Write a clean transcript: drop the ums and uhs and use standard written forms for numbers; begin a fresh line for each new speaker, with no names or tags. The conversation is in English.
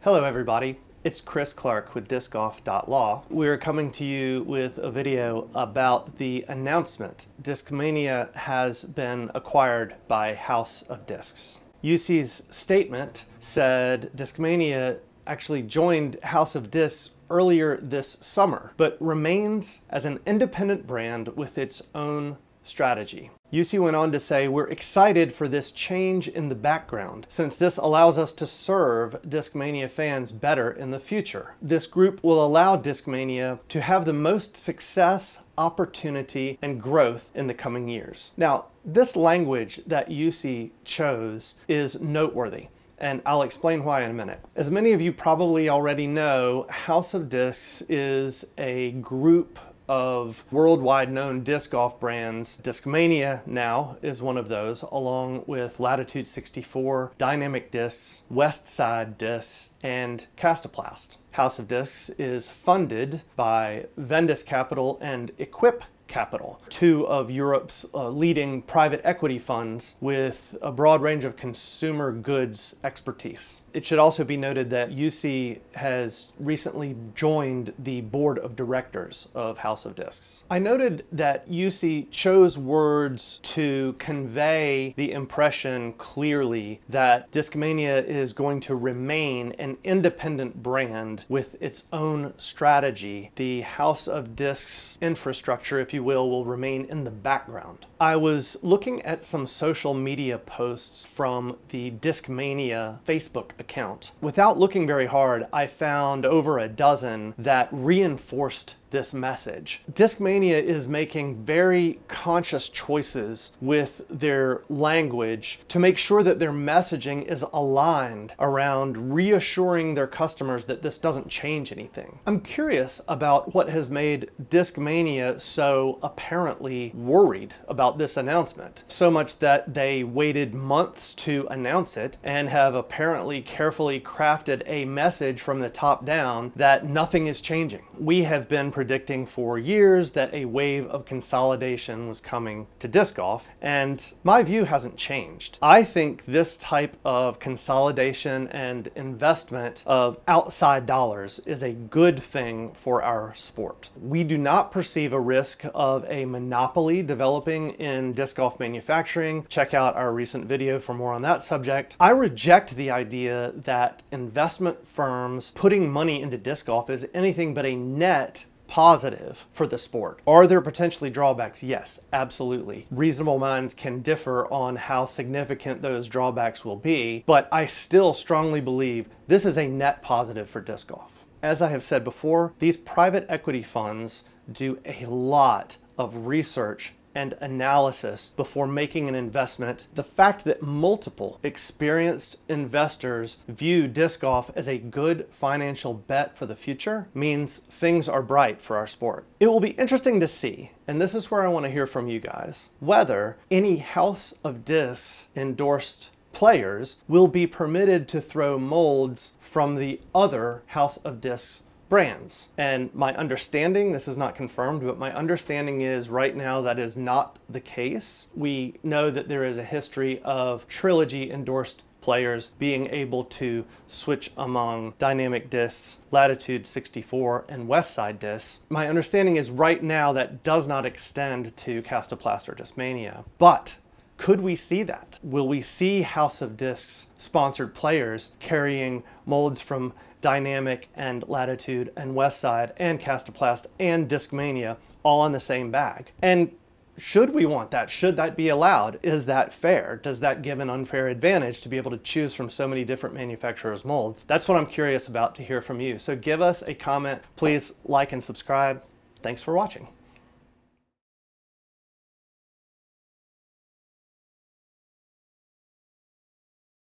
Hello everybody, it's Chris Clark with discoff.law. We're coming to you with a video about the announcement. Discmania has been acquired by House of Discs. UC's statement said Discmania actually joined House of Discs earlier this summer, but remains as an independent brand with its own strategy. UC went on to say, "We're excited for this change in the background, since this allows us to serve Discmania fans better in the future. This group will allow Discmania to have the most success, opportunity, and growth in the coming years." Now, this language that UC chose is noteworthy, and I'll explain why in a minute. As many of you probably already know, House of Discs is a group of worldwide known disc golf brands. Discmania now is one of those, along with Latitude 64, Dynamic Discs, Westside Discs, and Kastaplast. House of Discs is funded by Vendus Capital and Equip Capital, two of Europe's leading private equity funds with a broad range of consumer goods expertise. It should also be noted that UC has recently joined the board of directors of House of Discs. I noted that UC chose words to convey the impression clearly that Discmania is going to remain an independent brand with its own strategy. The House of Discs infrastructure, if you will remain in the background. I was looking at some social media posts from the Discmania Facebook account. Without looking very hard, I found over a dozen that reinforced this message. Discmania is making very conscious choices with their language to make sure that their messaging is aligned around reassuring their customers that this doesn't change anything. I'm curious about what has made Discmania so apparently worried about this announcement, so much that they waited months to announce it and have apparently carefully crafted a message from the top down that nothing is changing. We have been predicting for years that a wave of consolidation was coming to disc golf, and my view hasn't changed. I think this type of consolidation and investment of outside dollars is a good thing for our sport. We do not perceive a risk of a monopoly developing in disc golf manufacturing. Check out our recent video for more on that subject. I reject the idea that investment firms putting money into disc golf is anything but a net positive for the sport. Are there potentially drawbacks? Yes, absolutely. Reasonable minds can differ on how significant those drawbacks will be, but I still strongly believe this is a net positive for disc golf. As I have said before, these private equity funds do a lot of research and analysis before making an investment. The fact that multiple experienced investors view disc golf as a good financial bet for the future means things are bright for our sport. It will be interesting to see, and this is where I want to hear from you guys, whether any House of Discs endorsed players will be permitted to throw molds from the other House of Discs brands. And my understanding, this is not confirmed, but my understanding is right now that is not the case. We know that there is a history of Trilogy endorsed players being able to switch among Dynamic Discs, Latitude 64, and Westside Discs. My understanding is right now that does not extend to Kastaplast or Discmania. But could we see that? Will we see House of Discs sponsored players carrying molds from Dynamic and Latitude and Westside and Kastaplast and Discmania all in the same bag? And should we want that? Should that be allowed? Is that fair? Does that give an unfair advantage to be able to choose from so many different manufacturers' molds? That's what I'm curious about to hear from you. So give us a comment. Please like and subscribe. Thanks for watching.